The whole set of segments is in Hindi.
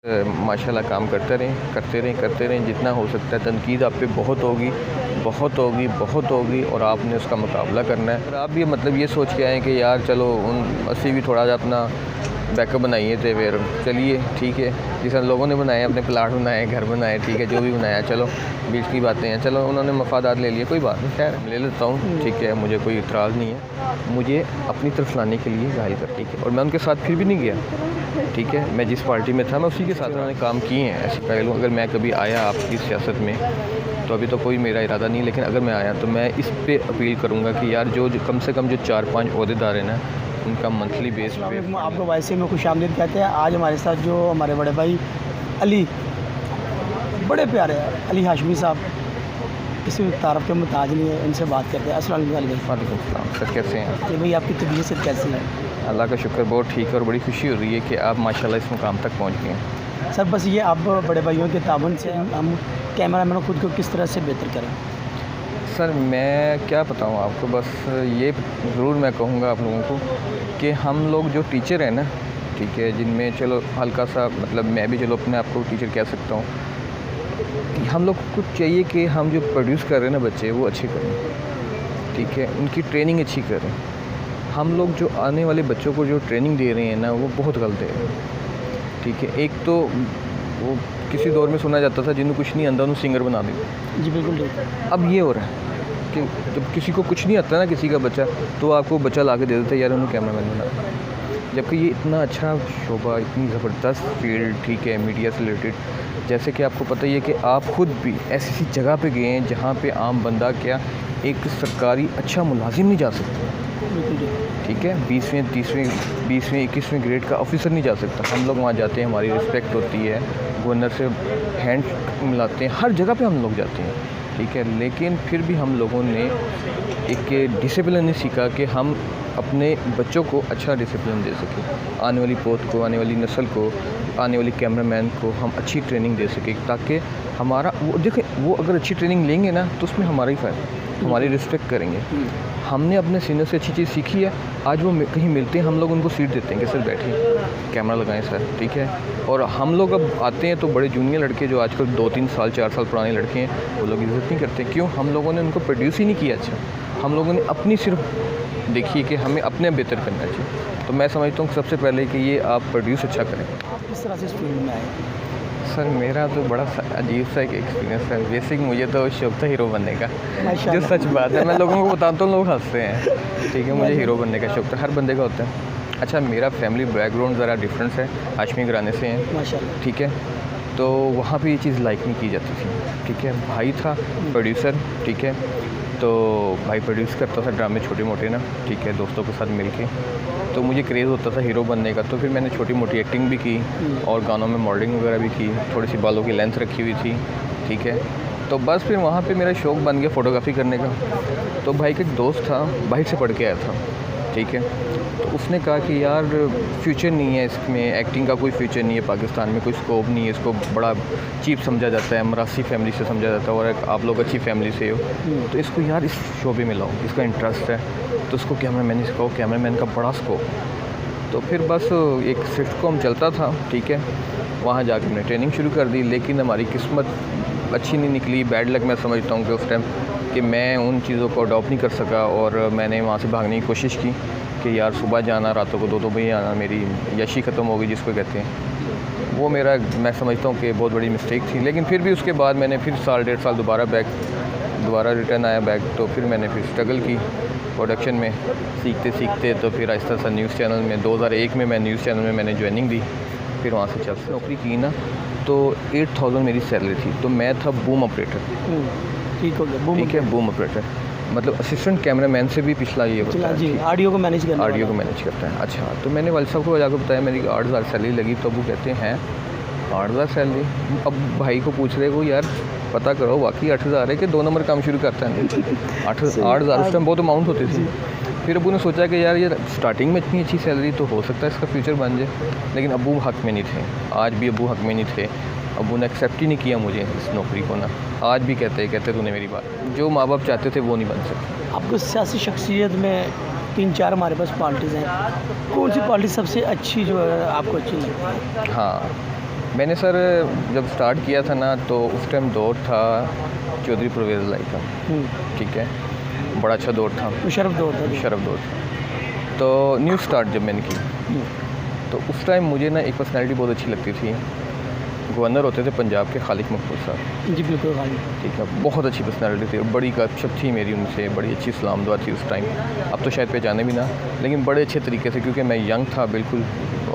माशाल्लाह काम करते रहें जितना हो सकता है। तनकीद आप पे बहुत होगी और आपने उसका मुकाबला करना है। और आप भी मतलब ये सोच के आए कि यार चलो असी भी थोड़ा सा अपना बैकअप बनाइए थे, फिर चलिए ठीक है, जिस लोगों ने बनाए अपने प्लाट बनाए, घर बनाए, ठीक है, जो भी बनाया चलो बीच की बातें हैं, चलो उन्होंने मफादात ले लिए, कोई बात नहीं, खैर ले लेता हूँ, ठीक है, मुझे कोई इतराज़ नहीं है। मुझे अपनी तरफ लाने के लिए घायल कर, ठीक है, और मैं उनके साथ फिर भी नहीं गया, ठीक है, मैं जिस पार्टी में था मैं उसी के साथ उन्होंने काम किए हैं। ऐसे कह लूँ अगर मैं कभी आया आपकी सियासत में, तो अभी तो कोई मेरा इरादा नहीं, लेकिन अगर मैं आया तो मैं इस पे अपील करूँगा कि यार जो कम से कम जो 4-5 ओहदेदार हैं ना, उनका मंथली बेस पे आपको वैसे में खुशामदीद कहते हैं। आज हमारे साथ जो हमारे बड़े भाई अली, बड़े प्यारे अली हाशमी साहब, किसी तारफ़ के मुताज नहीं है, उनसे बात करते हैं। अस्सलाम वालेकुम। वालेकुम अस्सलाम सर, कैसे हैं जी भाई, आपकी तबीयत कैसी है? अल्लाह का शुक्र बहुत ठीक है और बड़ी खुशी हो रही है कि आप माशाल्लाह इस मुकाम तक पहुँच गए हैं। सर बस ये आप बड़े भाइयों के ताबन से हम कैमरामैनों खुद को किस तरह से बेहतर करें? सर मैं क्या बताऊँ आपको, बस ये ज़रूर मैं कहूँगा आप लोगों को कि हम लोग जो टीचर हैं ना, ठीक है, जिनमें चलो हल्का सा मतलब मैं भी चलो अपने आप को टीचर कह सकता हूँ, कि हम लोग को चाहिए कि हम जो प्रोड्यूस कर रहे हैं ना बच्चे, वो अच्छे करें, ठीक है, उनकी ट्रेनिंग अच्छी करें। हम लोग जो आने वाले बच्चों को जो ट्रेनिंग दे रहे हैं ना, वो बहुत गलत है, ठीक है। एक तो वो किसी दौर में सुना जाता था जिन्हें कुछ नहीं आता उन्हें सिंगर बना देते। जी बिल्कुल ठीक। अब ये हो रहा है कि जब किसी को कुछ नहीं आता ना, किसी का बच्चा, तो आपको बच्चा ला के दे देते हैं, यार उन्हें कैमरामैन बना, जबकि ये इतना अच्छा शोबा, इतनी ज़बरदस्त फील्ड, ठीक है, मीडिया से रिलेटेड, जैसे कि आपको पता ही है कि आप खुद भी ऐसी जगह पे गए हैं जहाँ पे आम बंदा क्या एक सरकारी अच्छा मुलाजिम नहीं जा सकता, ठीक है, 20वें 30वें 20वें 21वें ग्रेड का ऑफिसर नहीं जा सकता। हम लोग वहाँ जाते हैं, हमारी रिस्पेक्ट होती है, गवर्नर से हैंड मिलाते हैं, हर जगह पे हम लोग जाते हैं, ठीक है, लेकिन फिर भी हम लोगों ने एक डिसिप्लिन नहीं सीखा कि हम अपने बच्चों को अच्छा डिसिप्लिन दे सकें, आने वाली पोत को, आने वाली नस्ल को, आने वाली कैमरामैन को हम अच्छी ट्रेनिंग दे सकें, ताकि हमारा वो देखें, वो अगर अच्छी ट्रेनिंग लेंगे ना तो उसमें हमारा ही फ़ायदा, हमारी रिस्पेक्ट करेंगे। हमने अपने सीनियर से अच्छी चीज़ सीखी है, आज वो कहीं मिलते हैं, हम लोग उनको सीट देते हैं कि सर बैठिए, कैमरा लगाएं सर, ठीक है, और हम लोग अब आते हैं तो बड़े जूनियर लड़के जो आजकल 2-3 साल 4 साल पुराने लड़के हैं, वो लोग इज़्ज़त नहीं करते। क्यों? हम लोगों ने उनको प्रोड्यूस ही नहीं किया अच्छा, हम लोगों ने अपनी सिर्फ देखिए कि हमें अपने बेहतर करना चाहिए। तो मैं समझता हूँ सबसे पहले कि ये आप प्रोड्यूस अच्छा करें। आप किस तरह से इस फील्ड में आए? सर मेरा तो बड़ा अजीब सा एक एक्सपीरियंस है। बेसिक मुझे तो शौक था हीरो बनने का, जो सच बात है, मैं लोगों को बताता हूँ, लोग हंसते हैं, ठीक है, मुझे हीरो बनने का शौक था, हर बंदे का होता है। अच्छा, मेरा फैमिली बैकग्राउंड ज़रा डिफरेंस है, हाशमी घराने से हैं, माशाल्लाह, ठीक है, तो वहाँ पे ये चीज़ लाइक नहीं की जाती थी, ठीक है। भाई था प्रोड्यूसर, ठीक है, तो भाई प्रोड्यूस करता था ड्रामे छोटे मोटे ना, ठीक है, दोस्तों के साथ मिल के, तो मुझे क्रेज़ होता था हीरो बनने का, तो फिर मैंने छोटी मोटी एक्टिंग भी की और गानों में मॉडलिंग वगैरह भी की, थोड़ी सी बालों की लेंथ रखी हुई थी, ठीक है, तो बस फिर वहाँ पे मेरा शौक़ बन गया फ़ोटोग्राफ़ी करने का। तो भाई का एक दोस्त था, बाहर से पढ़ के आया था, ठीक है, तो उसने कहा कि यार फ्यूचर नहीं है इसमें, एक्टिंग का कोई फ्यूचर नहीं है, पाकिस्तान में कोई स्कोप नहीं है, इसको बड़ा चीप समझा जाता है, मरासी फैमिली से समझा जाता है, और आप लोग अच्छी फैमिली से हो, तो इसको यार इस शोबे में लाओ, इसका इंटरेस्ट है, तो उसको कैमरामैन सिखाओ, कैमरामैन का बड़ा स्कोप। तो फिर बस एक सिटकॉम चलता था, ठीक है, वहाँ जाके मैंने ट्रेनिंग शुरू कर दी, लेकिन हमारी किस्मत अच्छी नहीं निकली, बैड लक मैं समझता हूँ कि उस टाइम कि मैं उन चीज़ों को अडॉप्ट नहीं कर सका, और मैंने वहाँ से भागने की कोशिश की कि यार सुबह जाना, रातों को 2-2 बजे आना, मेरी यशी ख़त्म हो गई जिसको कहते हैं, वो मेरा मैं समझता हूँ कि बहुत बड़ी मिस्टेक थी। लेकिन फिर भी उसके बाद मैंने फिर साल 1.5 साल दोबारा रिटर्न आया बैक, तो फिर मैंने फिर स्ट्रगल की प्रोडक्शन में, सीखते तो फिर आहिस्ता सा न्यूज़ चैनल में 2001 में मैं न्यूज़ चैनल में मैंने ज्वाइनिंग दी, फिर वहाँ से चल नौकरी की ना, तो 8000 मेरी सैलरी थी, तो मैं था बूम ऑपरेटर, ठीक हो गया, ठीक है, बूम ऑपरेटर मतलब असिस्टेंट कैमरामैन से भी पिछला ये होता है, जी, ऑडियो को मैनेज करता है। अच्छा, तो मैंने वालिद साहब को जाकर बताया मेरी 8000 सैलरी लगी, तो वो कहते हैं 8000 सैलरी। अब भाई को पूछ रहे हो यार पता करो वाकई 8000 है कि 2 नंबर काम शुरू करता है। 8000 उस टाइम बहुत अमाउंट होती थी। फिर अबू ने सोचा कि यार ये स्टार्टिंग में इतनी अच्छी सैलरी तो हो सकता है इसका फ्यूचर बन जाए, लेकिन अबू हक में नहीं थे, आज भी अबू हक में नहीं थे। अबू ने एक्सेप्ट ही नहीं किया मुझे इस नौकरी को ना, आज भी कहते तूने मेरी बात, जो माँ बाप चाहते थे वो नहीं बन सकते। आपको सियासी शख्सियत में 3-4 हमारे पास पार्टीज़ हैं, कौन सी पार्टी सबसे अच्छी जो है आपको अच्छी लगती है? हाँ, मैंने सर जब स्टार्ट किया था ना तो उस टाइम दौर था चौधरी परवेज़ लाई का, ठीक है, बड़ा अच्छा दौर था, मुशर्रफ दौर था। शरफ दौर था। तो न्यू स्टार्ट जब मैंने की तो उस टाइम मुझे ना एक पर्सनैलिटी बहुत अच्छी लगती थी। गवर्नर होते थे पंजाब के खालिद मकबूल साहब, जी बिल्कुल खाली। ठीक है, बहुत अच्छी पर्सनैलिटी थी, बड़ी गपशप थी मेरी उनसे, बड़ी अच्छी सलाम दुआ थी उस टाइम। अब तो शायद पहचाने भी ना, लेकिन बड़े अच्छे तरीके से, क्योंकि मैं यंग था बिल्कुल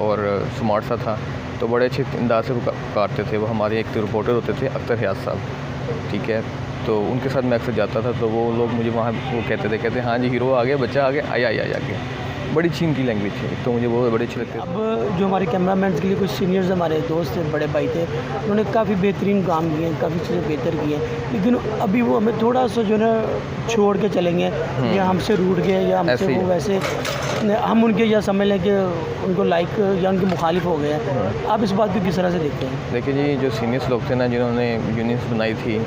और स्मार्ट सा था, तो बड़े अच्छे अंदाज से वो काटते थे। वो हमारे एक रिपोर्टर होते थे अख्तर हयात साहब, ठीक है, तो उनके साथ मैं अक्सर जाता था, तो वो लोग मुझे वहाँ वो कहते हाँ जी हीरो आ गया, बच्चा आ गया, आया आगे। बड़ी अच्छी इनकी लैंग्वेज थी, तो मुझे वो बड़े अच्छे लगते थे। अब जो हमारे कैमरामैन के लिए कुछ सीनियर्स हमारे दोस्त थे, बड़े भाई थे, उन्होंने काफ़ी बेहतरीन काम किए हैं, काफ़ी चीज़ें बेहतर की हैं, लेकिन अभी वो हमें थोड़ा सा जो है ना छोड़ के चलेंगे, या हमसे रूठ गए, या हमसे ऐसे ही। वो वैसे हम उनके या समझ लें कि उनको लाइक या उनके मुखालिफ हो गए हैं। आप इस बात को किस तरह से देखते हैं? देखिए जी, जो सीनियर्स लोग थे ना, जिन्होंने यूनियंस बनाई थी,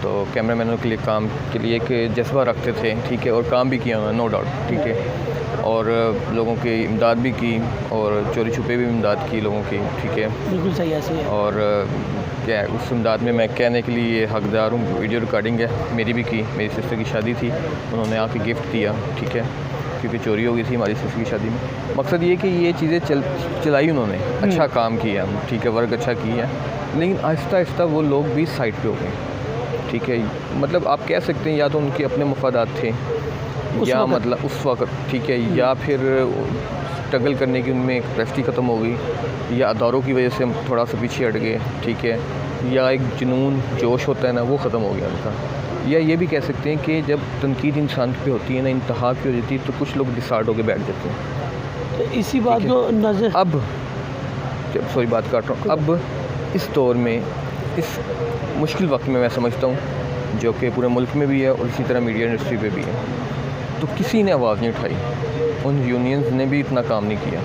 तो कैमरामैनों के लिए काम के लिए एक जज्बा रखते थे, ठीक है, और काम भी किया उन्होंने, नो डाउट, ठीक है, और लोगों की इमदाद भी की और चोरी छुपे भी इमदाद की लोगों की, ठीक है। बिल्कुल सही ऐसे है। और क्या है, उस इमदाद में मैं कहने के लिए हकदार हूँ। वीडियो रिकॉर्डिंग है मेरी भी की, मेरी सिस्टर की शादी थी, उन्होंने आके गिफ्ट दिया, ठीक है, क्योंकि चोरी हो गई थी हमारी सिस्टर की शादी में। मकसद ये कि ये चीज़ें चलाई उन्होंने, अच्छा काम किया, ठीक है, वर्क अच्छा किया, लेकिन आहिस्ता आहिस्ता वो लोग भी साइड पे हो गए, ठीक है। मतलब आप कह सकते हैं या तो उनके अपने मफादात थे, या मतलब उस वक्त, ठीक है, या फिर स्ट्रगल करने की उनमें कैपेसिटी ख़त्म हो गई, या अदारों की वजह से हम थोड़ा सा पीछे हट गए, ठीक है, या एक जुनून जोश होता है ना, वो ख़त्म हो गया उनका। या ये भी कह सकते हैं कि जब तनकीद इंसान पे होती है ना, इंतहा की हो जाती है, तो कुछ लोग डिसार्ड होकर बैठ जाते हैं। तो इसी बात को नज़र अब जब सॉरी बात काट रहा हूँ, अब इस दौर में, इस मुश्किल वक्त में, मैं समझता हूँ, जो कि पूरे मुल्क में भी है और इसी तरह मीडिया इंडस्ट्री पे भी है, तो किसी ने आवाज़ नहीं उठाई, उन यूनियंस ने भी इतना काम नहीं किया।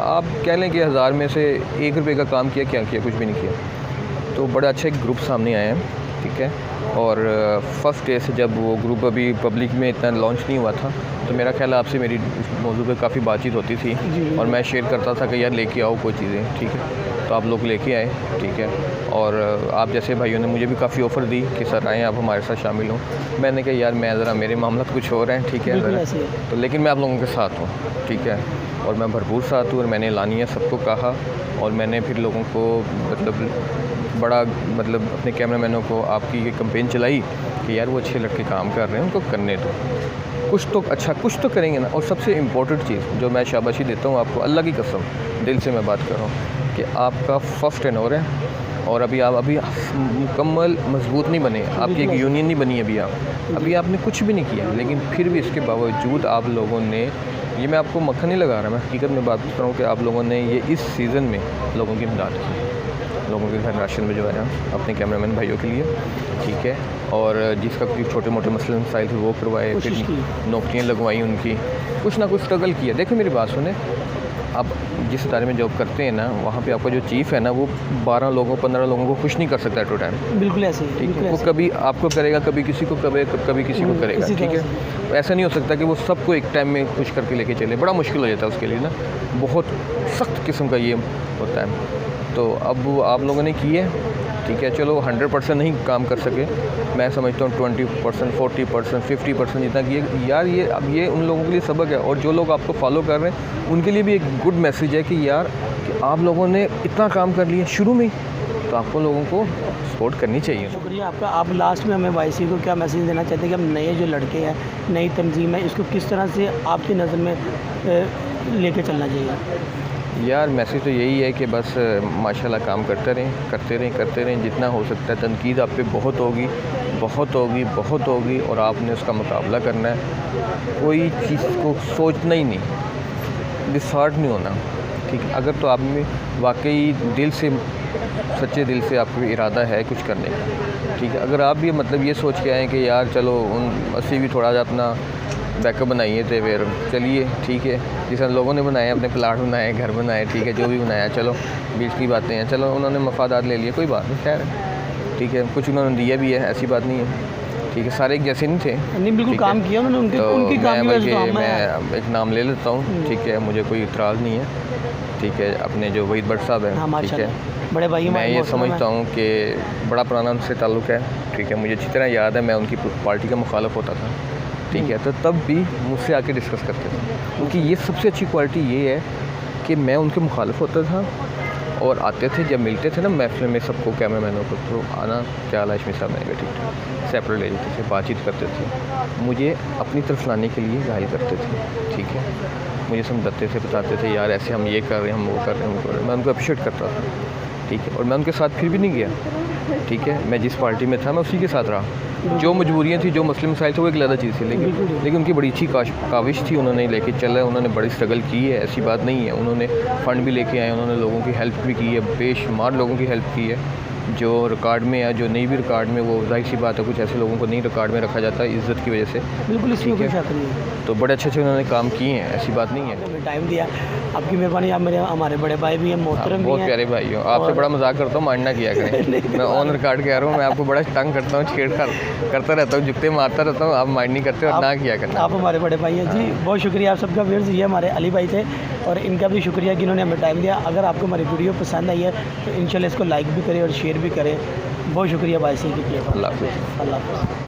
आप कह लें कि 1000 में से 1 रुपये का काम किया, क्या किया? कुछ भी नहीं किया। तो बड़ा अच्छा एक ग्रुप सामने आया है, ठीक है, और फर्स्ट डे से जब वो ग्रुप अभी पब्लिक में इतना लॉन्च नहीं हुआ था, तो मेरा ख्याल है आपसे मेरी इस मौजू पे काफ़ी बातचीत होती थी, और मैं शेयर करता था कि यार लेके आओ कोई चीज़ें, ठीक है, तो आप लोग लेके आए, ठीक है, और आप जैसे भाइयों ने मुझे भी काफ़ी ऑफ़र दी कि सर आएँ आप हमारे साथ शामिल हों। मैंने कहा यार मैं ज़रा, मेरे मामला कुछ और हैं, ठीक है, तो लेकिन मैं आप लोगों के साथ हूँ, ठीक है, और मैं भरपूर साथ हूँ, और मैंने एलानिया सबको कहा, और मैंने फिर लोगों को बड़ा अपने कैमरामैनों को आपकी ये कैंपेन चलाई कि यार वो अच्छे लड़के काम कर रहे हैं, उनको करने दो, कुछ तो अच्छा कुछ तो करेंगे ना। और सबसे इम्पोर्टेंट चीज़ जो मैं शाबाशी देता हूँ आपको, अल्लाह की कसम, दिल से मैं बात कर रहा हूँ, कि आपका फर्स्ट टेनोर है, और अभी आप मुकम्मल मजबूत नहीं बने, आपकी एक यूनियन नहीं बनी अभी आपने कुछ भी नहीं किया, लेकिन फिर भी इसके बावजूद आप लोगों ने, ये मैं आपको मक्खन नहीं लगा रहा, मैं हकीकत में बात कर रहा हूँ कि आप लोगों ने ये इस सीज़न में लोगों की इमदाद की, लोगों के घर राशन भिजवाया अपने कैमरामैन भाइयों के लिए, ठीक है, और जिसका कुछ छोटे मोटे मसले मसाइल थे वो करवाए, फिर नौकरियाँ लगवाई उनकी, कुछ ना कुछ स्ट्रगल किया। देखो मेरी बात सुने, आप जिस इदारे में जॉब करते हैं ना, वहाँ पे आपका जो चीफ़ है ना, वो 12 लोगों 15 लोगों को खुश नहीं कर सकता एट अ टाइम। बिल्कुल ऐसे ही, ठीक है, वो कभी आपको करेगा, कभी किसी को कभी किसी को करेगा, ठीक है। ऐसा नहीं हो सकता कि वो सबको एक टाइम में खुश करके लेके चले, बड़ा मुश्किल हो जाता है उसके लिए ना, बहुत सख्त किस्म का ये होता है। तो अब आप लोगों ने किए, ठीक है, चलो 100% नहीं काम कर सके, मैं समझता हूँ 20%, 40%, 50% जितना किए यार, ये अब ये उन लोगों के लिए सबक है, और जो लोग आपको फॉलो कर रहे हैं उनके लिए भी एक गुड मैसेज है कि यार कि आप लोगों ने इतना काम कर लिया शुरू में, तो आपको लोगों को सपोर्ट करनी चाहिए। शुक्रिया आपका। आप लास्ट में हमें वाईसी को क्या मैसेज देना चाहते हैं कि हम नए जो लड़के हैं, नई तंजीम है, इसको किस तरह से आपकी नज़र में लेके चलना चाहिए? यार मैसेज तो यही है कि बस माशाल्लाह काम करते रहें, जितना हो सकता है। तनकीद आप पे बहुत होगी और आपने उसका मुकाबला करना है। कोई चीज़ को सोचना ही नहीं, डिसहार्ट नहीं होना, ठीक है। अगर तो आप में वाकई दिल से, सच्चे दिल से आपको इरादा है कुछ करने का, ठीक है। अगर आप भी ये सोच के आए कि यार चलो असी भी थोड़ा सा अपना बैकअप बनाइए, तो फिर चलिए, ठीक है, जिस लोगों ने बनाए, अपने प्लाट बनाए, घर बनाए, ठीक है, जो भी बनाया, चलो बीच की बातें हैं, चलो उन्होंने मफादात ले लिए, कोई बात नहीं, खैर, ठीक है, कुछ उन्होंने दिया भी है, ऐसी बात नहीं है, ठीक है, सारे एक जैसे नहीं थे, नहीं बिल्कुल काम किया उन्होंने, तो उनकी काम की वजह से मैं एक नाम ले लेता हूँ, ठीक है, मुझे कोई इतराज़ नहीं है, ठीक है, अपने जो वहीद भट्ट साहब हाँ हैं, ठीक माशाल्लाह, है। बड़े भाई मैं हमारे ये मोहतरम हैं। समझता हूँ कि बड़ा पुराना उनसे ताल्लुक़ है, ठीक है। मुझे अच्छी तरह याद है, मैं उनकी पार्टी का मुखालफ होता था, ठीक है। तो तब भी मुझसे आके डिस्कस करते थे, क्योंकि ये सबसे अच्छी क्वालिटी ये है कि मैं उनके मुखालफ होता था और आते थे, जब मिलते थे ना महफिल में सबको, कैमरा मैनों को, तो आना क्या हाल है हाशमी साहब, मैंने कहा ठीक है, सेपरेट ले लेते थे, बातचीत करते थे, मुझे अपनी तरफ लाने के लिए घायल करते थे, ठीक है। मुझे समझाते थे, बताते थे यार ऐसे हम ये कर रहे हैं, हम वो कर रहे हैं, वो कर रहे हैं। मैं उनको अप्रिशिएट करता था, ठीक है। और मैं उनके साथ फिर भी नहीं गया, ठीक है। मैं जिस पार्टी में था मैं उसी के साथ रहा। जो मजबूरियाँ थी, जो मसले मसाइल थे, वो एक अलग चीज़ थी, लेकिन उनकी बड़ी अच्छी काविश थी, उन्होंने लेके चला, उन्होंने बड़ी स्ट्रगल की है, ऐसी बात नहीं है। उन्होंने फ़ंड भी लेके आए, उन्होंने लोगों की हेल्प भी की है, बेशुमार लोगों की हेल्प की है, जो रिकॉर्ड में है, जो नहीं भी रिकॉर्ड में, वो ज़ाहिर सी बात है, कुछ ऐसे लोगों को नहीं रिकॉर्ड में रखा जाता इज़्ज़त की वजह से, बिल्कुल, इसमें ठीक कोई है। शक नहीं है। तो बड़े अच्छे उन्होंने काम किए हैं, ऐसी बात नहीं है। हमें टाइम दिया, आपकी मेहरबानी। आप मेरे हमारे बड़े भाई भी हैं, आप मोहतरम भी बहुत हैं। प्यारे भाई हो, आपसे और- बड़ा मजाक करता हूँ, मानना किया करें। मैं ऑन रिकॉर्ड कह रहा हूँ, मैं आपको बड़ा तंग करता हूँ, छेड़छाड़ करता रहता हूँ, जुत्ते मारता रहता हूँ, आप माइंड नहीं करते और ना किया करना। आप हमारे बड़े भाई हैं जी, बहुत शुक्रिया आप सबका। व्यूअर्स, ये हमारे अली भाई थे और इनका भी शुक्रिया कि इन्होंने हमें टाइम दिया। अगर आपको हमारी वीडियो पसंद आई है तो इंशाल्लाह इसको लाइक भी करें और शेयर भी करें। बहुत शुक्रिया भाई से। अल्लाह हाफ़िज़। अल्लाह हाफ़िज़।